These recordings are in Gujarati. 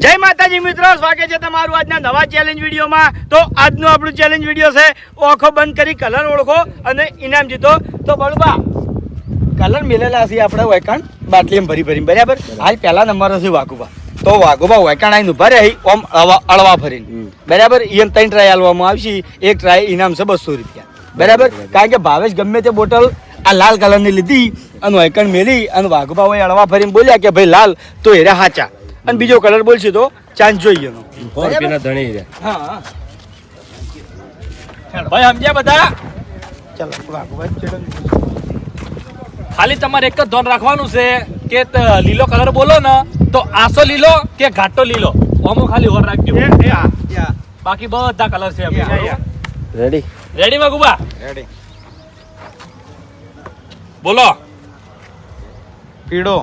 જય માતાજી મિત્રો, સ્વાગત છે તમારું આજના નવા ચેલેન્જ વિડીયોમાં. તો આજનું આપણું ચેલેન્જ વિડીયો છે ઓળખો બંધ કરી કલર ઓળખો અને ઇનામ જીતો. તો બળબા કલર મેલેલા છે આપણે વેકાણ બાટલીમાં ભરી ભરી, બરાબર. આજ પહેલા નંબર હશે વાઘુબા. તો વાઘુબા વેકાણ આવીને ઉભા રહી ઓમ અળવા ફરીને, બરાબર. એમ 3 ટ્રાય આલવામાં આવશે. એક ટ્રાય ઇનામ છે 200 રૂપિયા, બરાબર. કારણ કે ભાવેશ ગમે તે બોટલ આ લાલ કલરની લીધી અને વેકાણ મેલી અને વાઘુબા હોય અળવા ફરીને બોલ્યા કે ભાઈ લાલ તો એરા હાચા અને બીજો કલર બોલશે તો ચાન્સ જોઈએ એનો. હા ભાઈ સમજ્યા બધા? ચાલો વાઘુભાઈ ખાલી તમારે એક જ ધ્યાન રાખવાનું છે કે લીલો કલર બોલો ને તો આસો લીલો કે ઘાટો લીલો, આમાં ખાલી ઓર રાખજો. બાકી બધા કલર છે. રેડી રેડી મગુબા? રેડી. બોલો. પીળો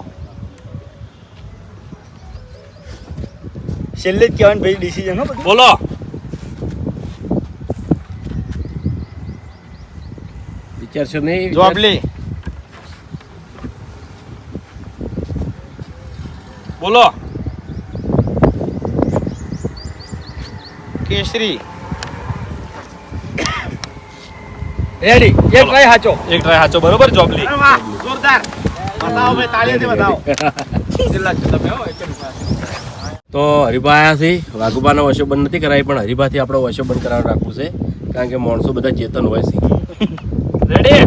છેલ્લે જ કહેવાનું ભાઈ, ડિસિઝન હો બધું. બોલો. વિચારશો નહીં. જોબલી બોલો. કેસરી રેડી. એક ટ્રાય હાચો. એક ટ્રાય સાચો, બરોબર. જોબલી. વાહ જોરદાર. બતાવો ભાઈ, તાળીઓથી બતાવો. જિલ્લા તમે હો એક તો હરિભા આયા છે. વાઘુબાનો વશો બંધ નથી કરાવી, પણ હરિભાથી આપણે વશો બંધ કરાવી રાખવું છે, કારણ કે માણસો બધા ચેતન હોય છે. રેડી.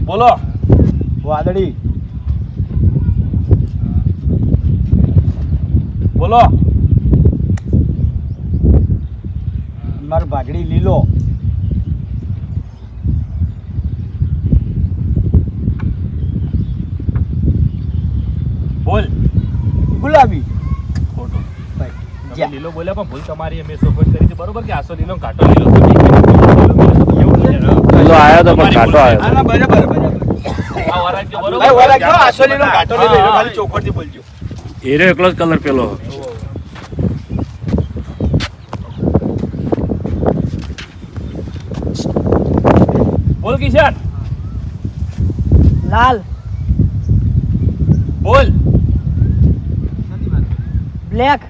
બોલો. વાદળી બોલો. માર ભાગડી લીલો બોલ. ગુલાબી ખોટું. ભાઈ તમે જ્યાં. લીલો બોલ્યા પણ ભૂલ તમારી. અમે સપોર્ટ કરી છે, બરોબર, કે આસો લીલો ઘાટો લીલો. એવું લીલો આવ્યો તો પણ ઘાટો આવ્યો. હા, બરાબર બરાબર. આ વાર રાખજો, બરોબર. ભાઈ ઓલા કયો આસો લીલો ઘાટો લીલો, એટલે ખાલી ચોખવટથી બોલજો. એરો એકલો જ કલર પેલો. બોલ કિશન. લાલ, બોલ. બ્લેક,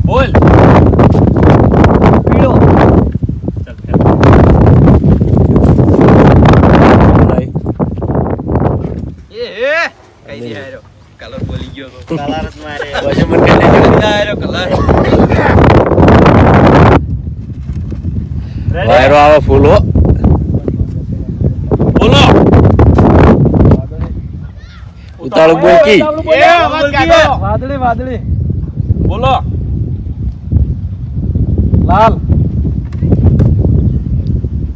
બોલ. પીળો, ચાલ, ચાલ. કઈ દે આયો કલર બોલી ગયો તો. કલર જ મારે વશો બંધ કરી લેજો. આયો કલર. રેડી? વાયરો આવે ફૂલ હો. બોલો. ઉતાળું બોલકી. એ અવાજ કાઢો. વાદળી, વાદળી, બોલો. લાલ,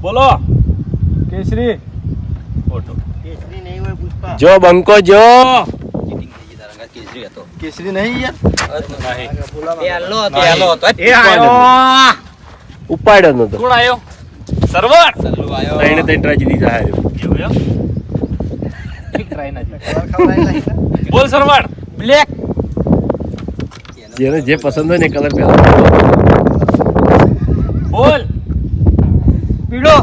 બોલો. કેસરી, ખોટું. કેસરી નહીં હોય પુષ્પા. જો બંકો જો. કેસરી નહીં યાર. નહીં. પેલો હતો. એ આયો. ઉપાડ્યો નતો. કોણ આવ્યો? સરવર. સલ્લુ આયો. ત્રણે ત્રણ ટ્રાય જીતી જાય. એવું એમ? એક try ના જીતે. બોલ સરવર. બ્લેક. જેને જે પસંદ હોય ને કલર પેલા. બોલ. પીળો.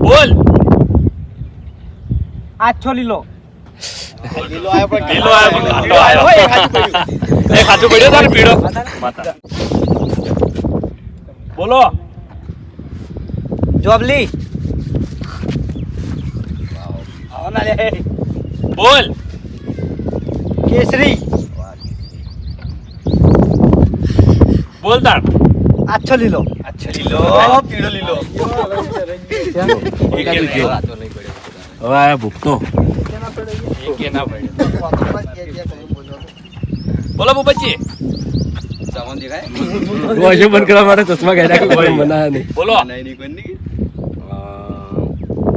બોલ. આછો લીલો, લીલો આયો પણ લીલો આયો પણ ઘાટો આયો. ઓય, ખાલી પડ્યું. એ ખાતું પડ્યો તારે પીળો. માતા. બોલો. જોબલી. આવો ના લે. બોલ. કેસરી. બોલ તાર. આછો લીલો. આછો લીલો. પીળો લીલો. એક એ જો. હવે આ ભૂખતો. એક એ ના પડ્યો. બોલો બુબજી. વશો બંધ કરવા માટે ચશ્મા કાઢ્યા કોઈ મના નહીં. બોલો.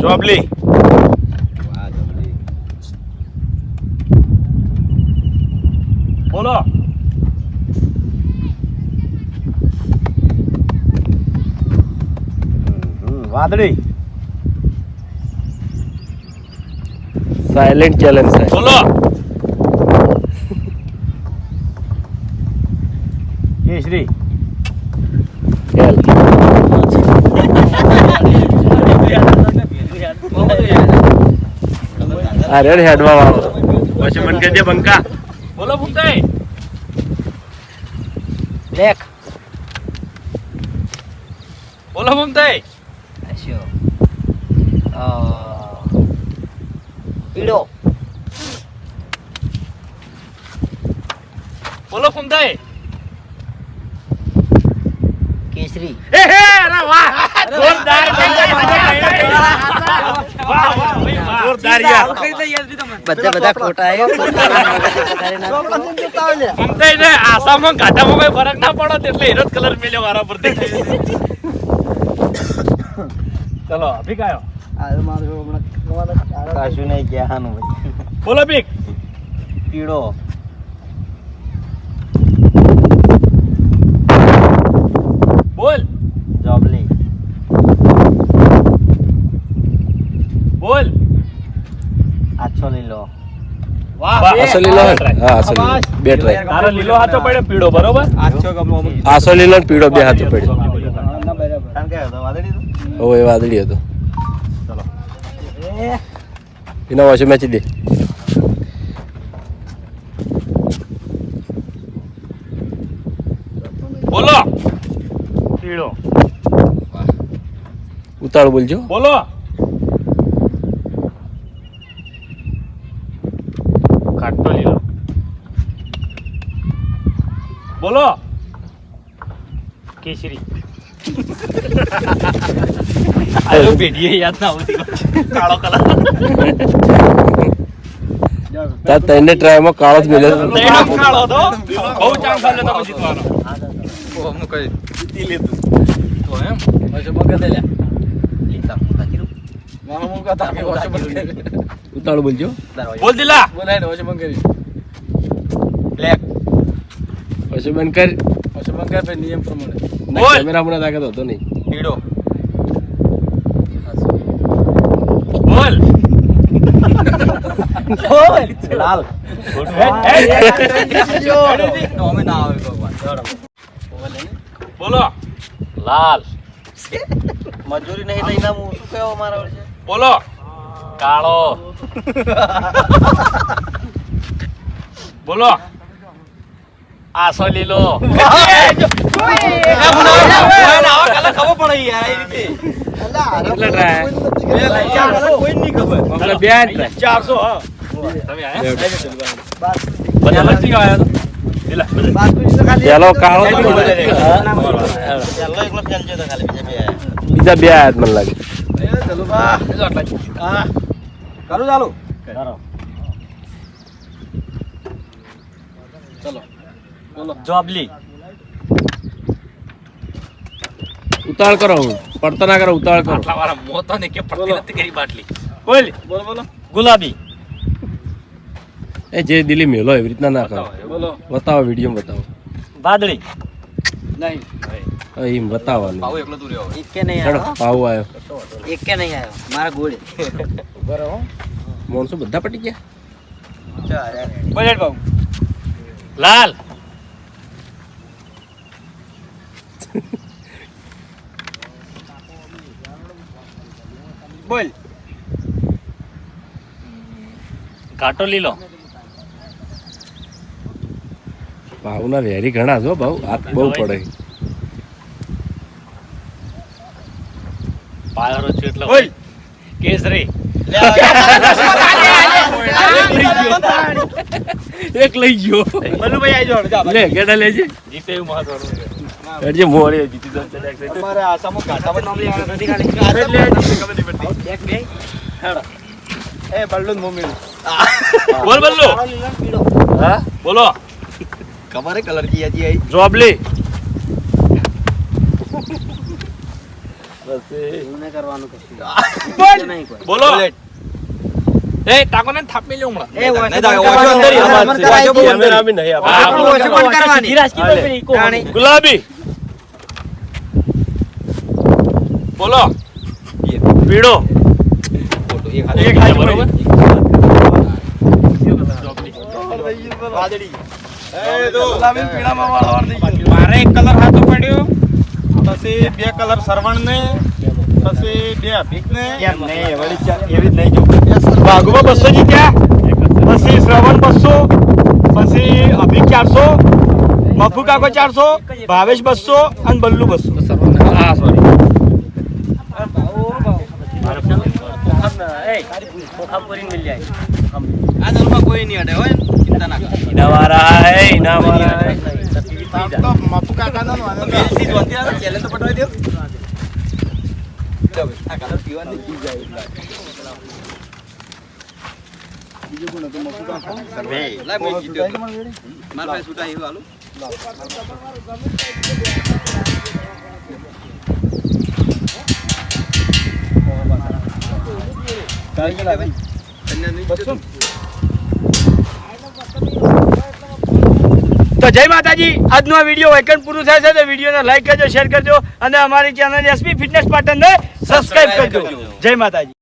જોબલી. બોલો. વાદળી. સાયલેન્ટ ચેલેન્જ છે. બોલો. કેસરી. એલ. આ રેડ હેડવા વાળો વોશો બંધ કરી દે બંકા. બોલો ભૂમતાઈ. બ્લેક બોલો ભૂમતાઈ. પીળો બોલો ભૂમતાઈ. કેસરી જોરદાર જોરદાર યાર. બધા ખોટા ભૂમતાઈ ને આસામાં ઘાટામાં કોઈ ફરક ના પડો એટલે એનો જ કલર મેલ્યો વારા પર ચલો અભી કાયો. કશું નહીં કહેવાનું બોલો ભીખ. પીળો બોલ જોબલી બોલ. આછો લીલો વાહ આસો લીલો હે? હા આસો લીલો બે ટ્રાય. તારો લીલો હાથો પડ્યો પીળો બરોબર. આસો લીલો ને પીળો બે હાથે પડ્યો. કારણ કે વાદળી ઓ એ વાદળી હતો. એના વોશો મેચી દે. બોલો પીળો. ઉતાળ બોલજો. બોલો ખાટો લીલો. બોલો કેસરી. આયો પેઢીએ યાદ ના આવતી કાળો કલર. તાર તઈને ટ્રાયમાં કાળો જ મેલ્યો. તેનો કાળો હતો બહુ ચાન્સ આલે તમે જીતવાનો. ઉતાળ બોલજો. બોલ દિલા. બ્લેક વોશો બંધ કર. બોલ. કેમેરા હમણાં તાકાત હતો નહીં. પીળો બોલ. લાલ બોલો લાલ. મજૂરી નહીં લઈને હું શું કહેવો મારા વર્ષે બોલો કાળો. બોલો આસો લીલો. કેટલા ટ્રાય? આપણે બે જ try. 400 હા તમે આયા બધા અલગ થી આયા તો દિલા. પેલો કાળો જ બોલ્યો. બીજા બે આયા જ મને લાગે. કરું ચાલુ જોબલી. ઉતાળ કરો પડતા ના કરો ઉતાળ કરો. આટલા વાળા મોતો ને કે પડતી નથી કરી બાટલી. બોલ બોલો ગુલાબી. એ જે દિલી મેલો એવી રીતના ના કરો. બતાવો વિડીયો બતાવો. વાદળી. હા, એમ બતાવવાનું. એકે નહીં હેડો, આવ્યો પાવ આવ્યો. એકે નહીં આવ્યો મારા ગોળે માણસો બધા પટી ગયા. બજેટ બાબુ. લાલ. બોલ ઘાટો લીલો. ભાવના વેરી ઘણા છો ભાવ હાથ બહુ પડે. પાયરો છે એટલે બોલ કેસરી. એક લઈ ગયો. બલ્લુભાઈ આવી જાઓ લે ગેડા લેજે. જીતે એવું મહત્વનું. હેડજે મોરે જીતી દો. અમારે આસામો ઘાટામાં નામ લેવાનું નથી ખાલી એક બે હેડો એ બલ્લુન મમ્મી બોલ બલ્લુ. હા બોલો કમરે કલર કી આજી આઈ જોબલી. એવું ન કરવાનું કશું બોલ. નહીં કોઈ બોલો એ ટાકોને થાપી લે હમણાં. એ વોશ અંદર ઈ અવાજ છે. કેમેરા બી નહીં આપણે. હા, વોશ પણ કરવાની હાલે. ગુલાબી. બોલો પીળો. એક હાથ બરોબર. વાદળી મારે એક કલર હાથો પડ્યો પછી બે કલર સરવણ ને પછી બે અભિકને એમ નહીં, એવી જ નહીં જો. વાઘુબા 200 જીત્યા, પછી શ્રવણ 200, પછી અભિક 400, મફુ કાકો 400, ભાવેશ 200 અને બલ્લુ 200. હા સોરી આ દરમાં કોઈ નહીં અડે હોય ને, ચિંતા ના કરો. ઇના મારા હે ઇના મારા હે. તો મફુ કાકાનો આનંદ મેલથી જોતી આવે, ચેલેન્જ તો પટાવી દો. લો ભાઈ, આ કલર પીવાની ચીજ આવી. બીજું કોણ હતું? મફુ કાકા. લાય મેં જીત્યો. મારા પાસે છૂટા એવું હાલું. તો જય માતાજી. આજનો આ વિડીયો વેકન પૂરું થાય છે તો વિડીયોને લાઈક કરજો, શેર કરજો અને અમારી ચેનલ એસપી ફિટનેસ પાટણને સબસ્ક્રાઇબ કરજો. જય માતાજી.